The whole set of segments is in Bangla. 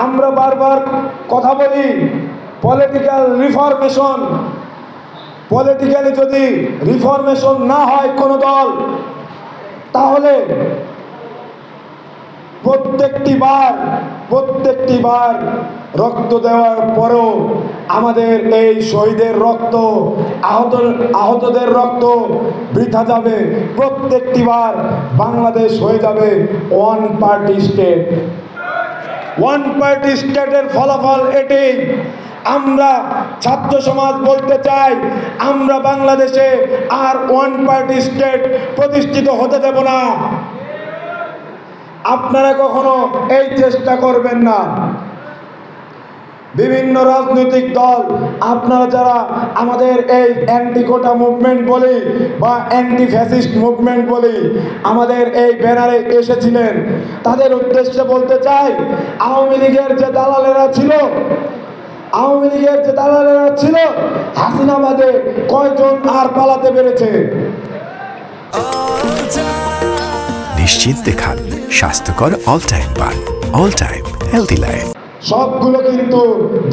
আমরা বারবার কথা বলি পলিটিক্যাল রিফরমেশন। পলিটিক্যালি যদি রিফরমেশন না হয় কোনো দল, তাহলে প্রত্যেকটি বার রক্ত দেওয়ার পরেও আমাদের এই শহীদের রক্ত, আহতদের রক্ত বৃথা যাবে। প্রত্যেকটি বার বাংলাদেশ হয়ে যাবে one party state. One party স্টেটের ফলাফল এটি। আমরা ছাত্র সমাজ বলতে চাই, আমরা বাংলাদেশে আর ওয়ান পার্টি স্টেট প্রতিষ্ঠিত হতে দেব না। আপনারা কখনো এই চেষ্টা করবেন না। বিভিন্ন রাজনৈতিক দল, আপনারা যারা আমাদের এই অ্যান্টি কোটা মুভমেন্ট বলি বা অ্যান্টি ফ্যাসিস্ট মুভমেন্ট বলি, আমাদের এই ব্যানারে এসেছিলেন, তাদের উদ্দেশ্যে বলতে চাই, আওয়ামী লীগের যে দালালেরা ছিল, হাসিনাবাদে কয়জন আর পালাতে পেরেছে? নিশ্চিন্তে খান স্বাস্থ্যকর অল টাইম পান, অল টাইম হেলদি লাইফ। সবগুলো কিন্তু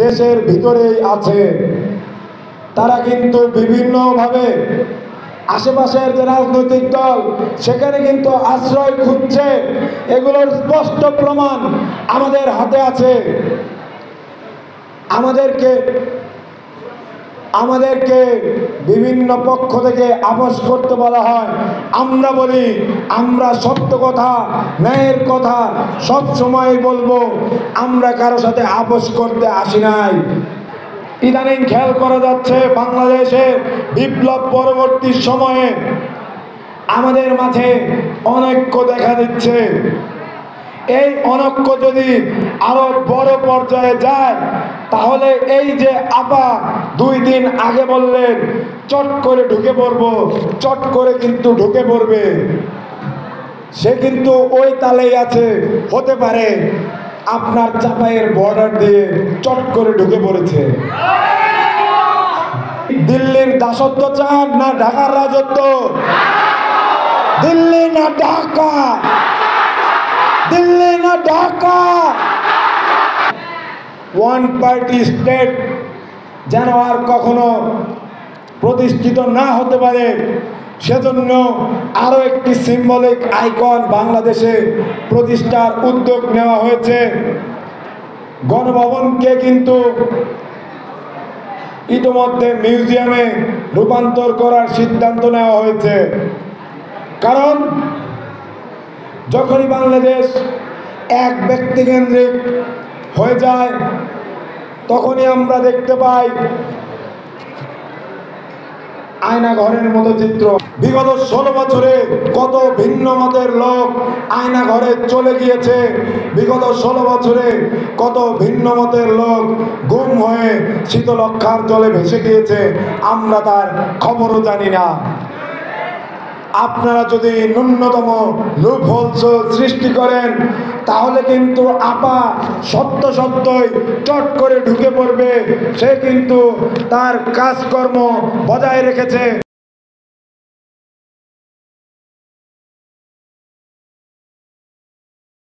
দেশের ভিতরেই আছে। তারা কিন্তু বিভিন্নভাবে আশেপাশের যে রাজনৈতিক দল, সেখানে কিন্তু আশ্রয় খুঁজছে। এগুলোর স্পষ্ট প্রমাণ আমাদের হাতে আছে। আমাদেরকে বিভিন্ন পক্ষ থেকে আপোস করতে বলা হয়। আমরা বলি, আমরা সত্য কথা, ন্যায়ের কথা সব সময় বলবো। আমরা কারো সাথে আপোস করতে আসি নাই। ইদানিং খেয়াল করা যাচ্ছে, বাংলাদেশে বিপ্লব পরবর্তী সময়ে আমাদের মাঝে অনৈক্য দেখা দিচ্ছে। এই অনৈক্য যদি আরো বড় পর্যায়ে যায়, তাহলে এই যে আপা 2 দিন আগে বললেন চট করে ঢুকে পড়বো, চট করে কিন্তু ঢুকে পড়বে। সে কিন্তু ওই তালেই আছে। হতে পারে আপনার চাপাইয়ের বর্ডার দিয়ে চট করে ঢুকে পড়েছে। দিল্লির দাসত্ব চান না ঢাকার রাজত্ব? দিল্লি না ঢাকা? দিল্লি না ঢাকা? ওয়ান পার্টি স্টেট যেন আর কখনো প্রতিষ্ঠিত না হতে পারে, সেজন্য আরো একটি সিম্বলিক আইকন বাংলাদেশে প্রতিষ্ঠার উদ্যোগ নেওয়া হয়েছে। গণভবনকে কিন্তু ইতিমধ্যে মিউজিয়ামে রূপান্তর করার সিদ্ধান্ত নেওয়া হয়েছে। কারণ যখনই বাংলাদেশ এক ব্যক্তিকেন্দ্রিক হয়ে যায়, তখনই আমরা দেখতে পাই আয়না ঘরের মতো চিত্র। বিগত 16 বছরে কত ভিন্ন মতের লোক আয়না ঘরে চলে গিয়েছে। বিগত 16 বছরে কত ভিন্ন মতের লোক গুম হয়ে শীতলক্ষার জলে ভেসে গিয়েছে, আমরা তার খবরও জানি না। আপনারা যদি ন্যূনতম লুপহোলস সৃষ্টি করেন, তাহলে কিন্তু আপা সত্যই চট করে ঢুকে পড়বে। সে কিন্তু তার কাজকর্ম বজায় রেখেছে।